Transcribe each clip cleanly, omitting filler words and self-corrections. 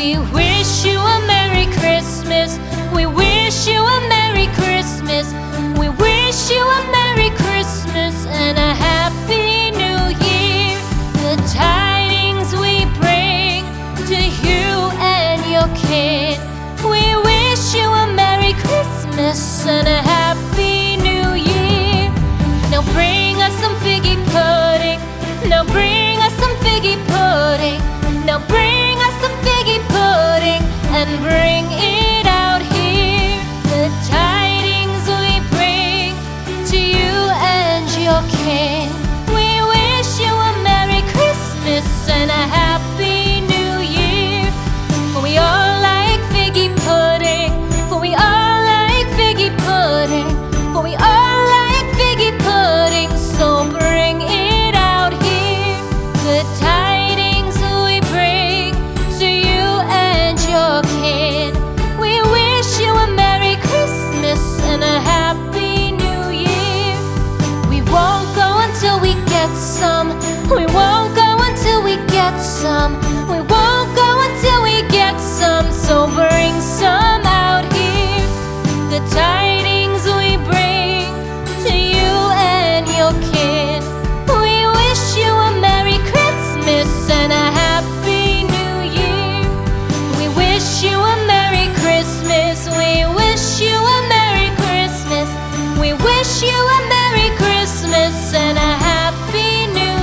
We wish you a Merry Christmas. We wish you a Merry Christmas. We wish you a Merry Christmas and a Happy New Year. The tidings we bring to you and your kid. We wish you a Merry Christmas and a Happy New Year. Now bring us some figgy pudding. Now bring us some figgy pudding. Now bring us some figgy pudding and bring it out here. The tidings we bring to you and your kin. We wish you a Merry Christmas and a Happy New Year. For we all like figgy pudding. For we all like figgy pudding. For we all like figgy pudding. So bring it out here. The tidings we bring to you and your kid. We wish you a Merry Christmas and a Happy New Year. We won't go until we get some. We won't go until we get some. We won't go until we get some. So bring some out here. The tidings we bring to you and your kid. We wish you a Merry Christmas and a Happy New Year. We wish you a Merry Christmas. We wish you a Merry Christmas. We wish you a Merry Christmas and a Happy New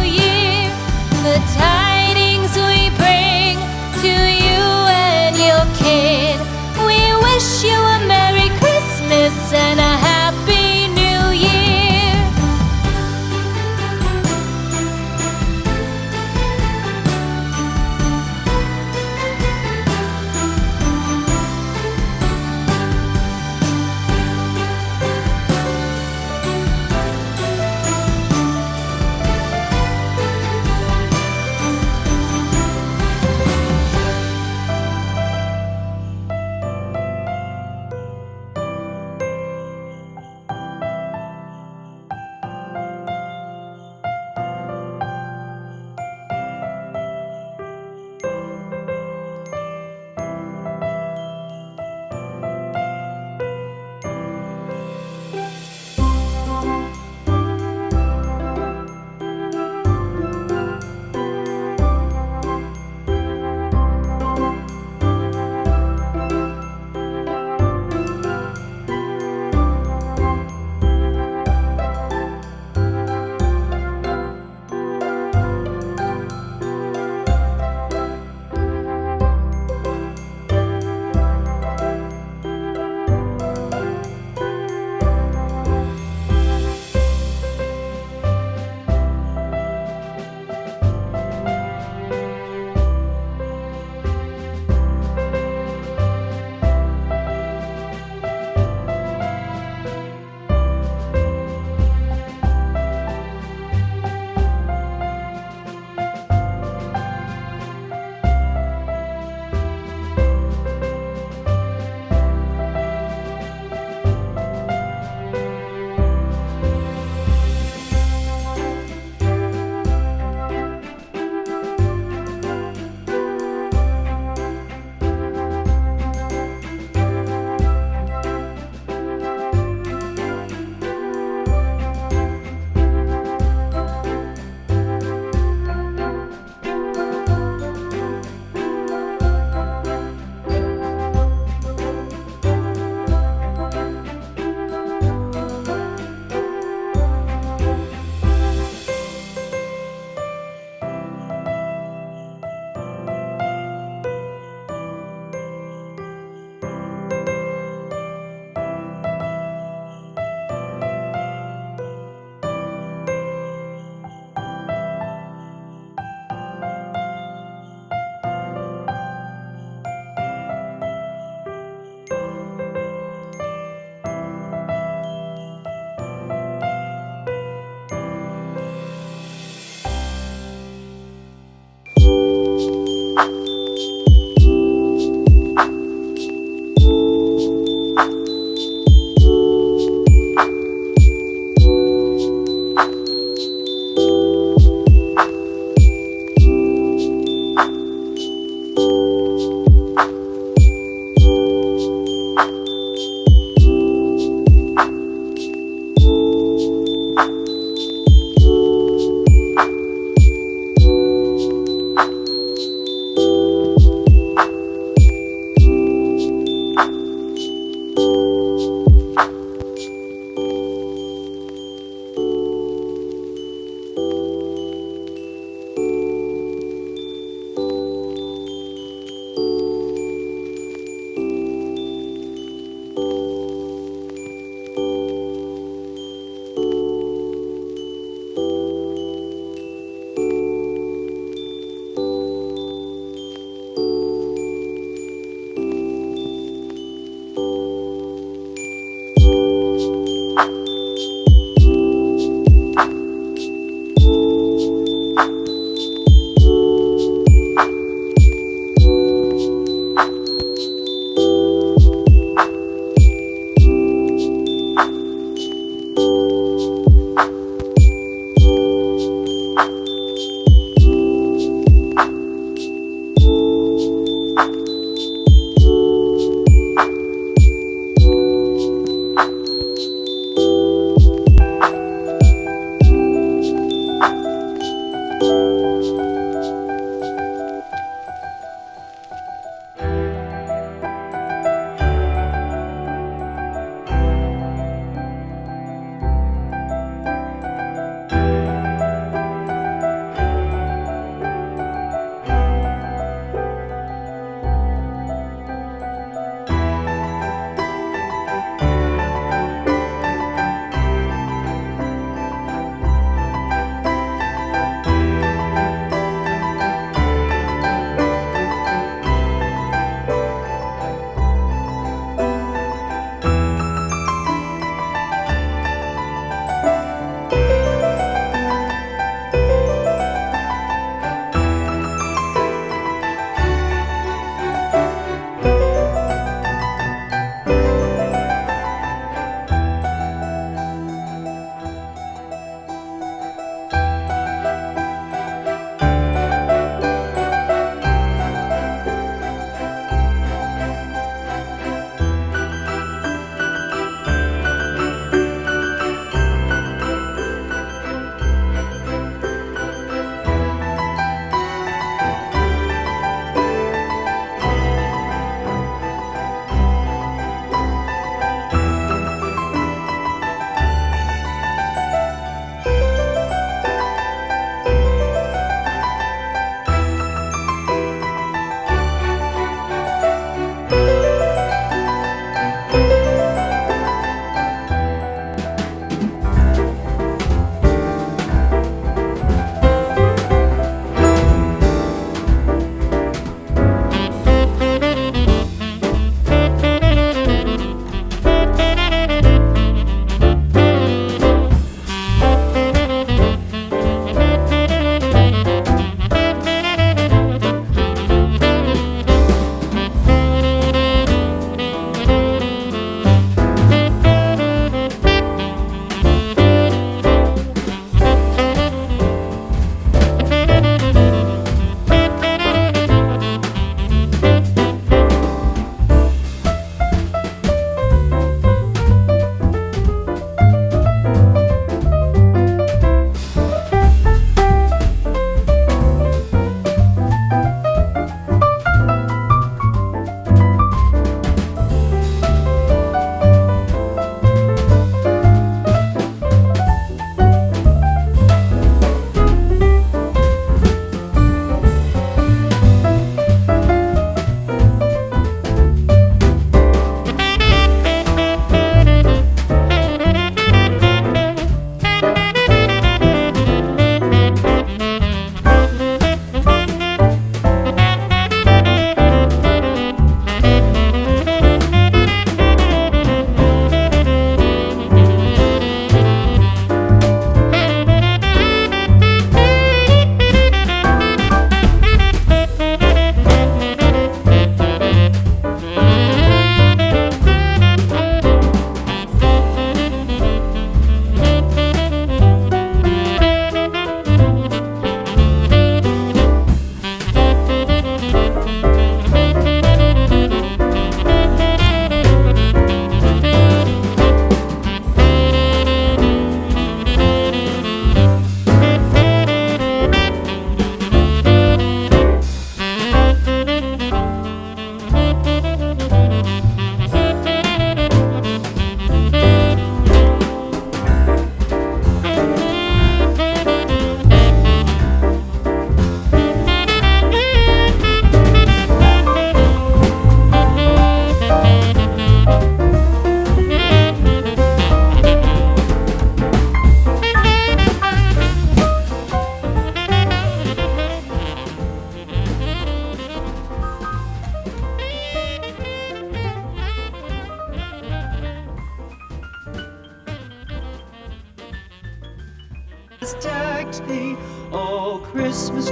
O Christmas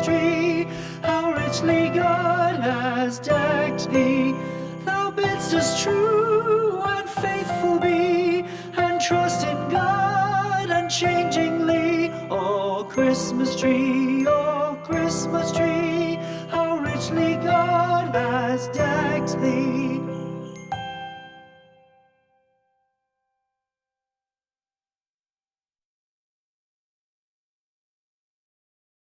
tree, how richly God has decked thee. Thou bidst us true and faithful be, and trust in God unchangingly. O Christmas tree,